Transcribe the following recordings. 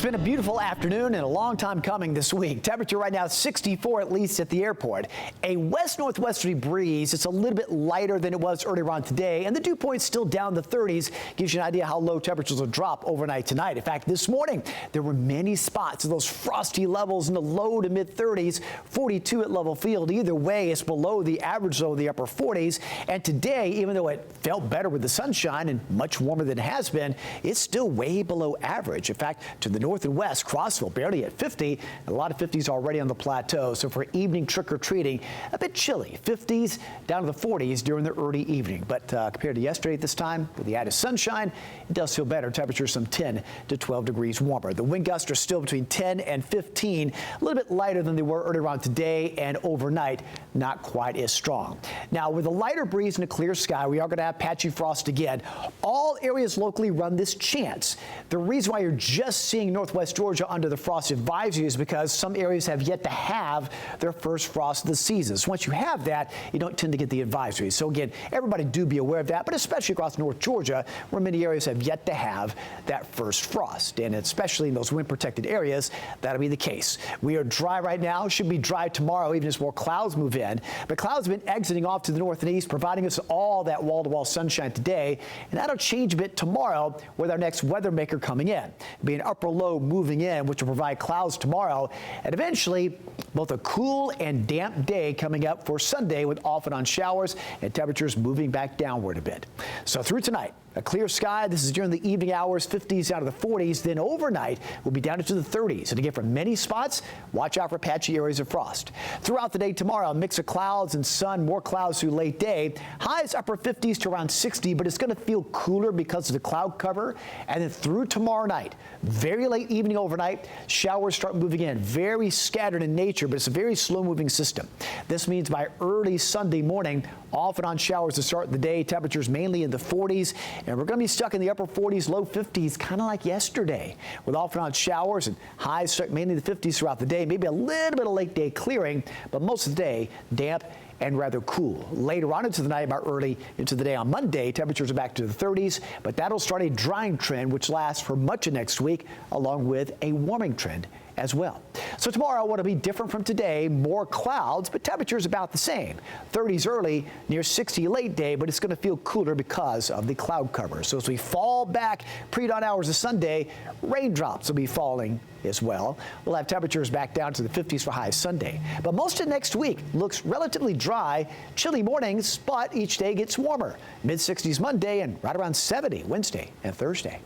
It's been a beautiful afternoon and a long time coming this week. Temperature right now 64 at least at the airport. A west-northwesterly breeze. It's a little bit lighter than it was earlier on today, and the dew point's still down the 30s. Gives you an idea how low temperatures will drop overnight tonight. In fact, this morning there were many spots of those frosty levels in the low to mid 30s, 42 at Level Field. Either way, it's below the average low of the upper 40s. And today, even though it felt better with the sunshine and much warmer than it has been, it's still way below average. In fact, to the north and west, Crossville barely at 50, a lot of 50s already on the plateau. So for evening trick-or-treating, a bit chilly, 50s down to the 40s during the early evening. But compared to yesterday at this time, with the added sunshine, it does feel better. Temperatures some 10 to 12 degrees warmer. The wind gusts are still between 10 and 15, a little bit lighter than they were earlier on today, and overnight, not quite as strong. Now, with a lighter breeze and a clear sky, we are going to have patchy frost again. All areas locally run this chance. The reason why you're just seeing northwest Georgia under the frost advisory is because some areas have yet to have their first frost of the season. So once you have that, you don't tend to get the advisory. So again, everybody do be aware of that, but especially across North Georgia, where many areas have yet to have that first frost. And especially in those wind protected areas, that'll be the case. We are dry right now, should be dry tomorrow, even as more clouds move in. But clouds have been exiting off to the north and east, providing us all that wall-to-wall sunshine today. And that'll change a bit tomorrow with our next weather maker coming in. It'll be an upper low moving in, which will provide clouds tomorrow, and eventually both a cool and damp day coming up for Sunday with off and on showers and temperatures moving back downward a bit. So through tonight, a clear sky. This is during the evening hours, 50s down to the 40s. Then overnight, we'll be down into the 30s. And again, for many spots, watch out for patchy areas of frost. Throughout the day tomorrow, a mix of clouds and sun, more clouds through late day. Highs upper 50s to around 60, but it's going to feel cooler because of the cloud cover. And then through tomorrow night, very late evening overnight, showers start moving in. Very scattered in nature, but it's a very slow moving system. This means by early Sunday morning, off and on showers to start the day. Temperatures mainly in the 40s. And we're going to be stuck in the upper 40s, low 50s, kind of like yesterday, with off and on showers and highs stuck mainly in the 50s throughout the day. Maybe a little bit of late day clearing, but most of the day damp and rather cool. Later on into the night, about early into the day on Monday, temperatures are back to the 30s, but that'll start a drying trend, which lasts for much of next week, along with a warming trend as well. So tomorrow, what'll be different from today, more clouds, but temperatures about the same. 30s early, near 60 late day, but it's going to feel cooler because of the cloud cover. So as we fall back pre-dawn hours of Sunday, raindrops will be falling as well. We'll have temperatures back down to the 50s for highs Sunday. But most of next week looks relatively dry, chilly mornings, but each day gets warmer. Mid-60s Monday and right around 70 Wednesday and Thursday.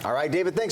All right, David, thanks.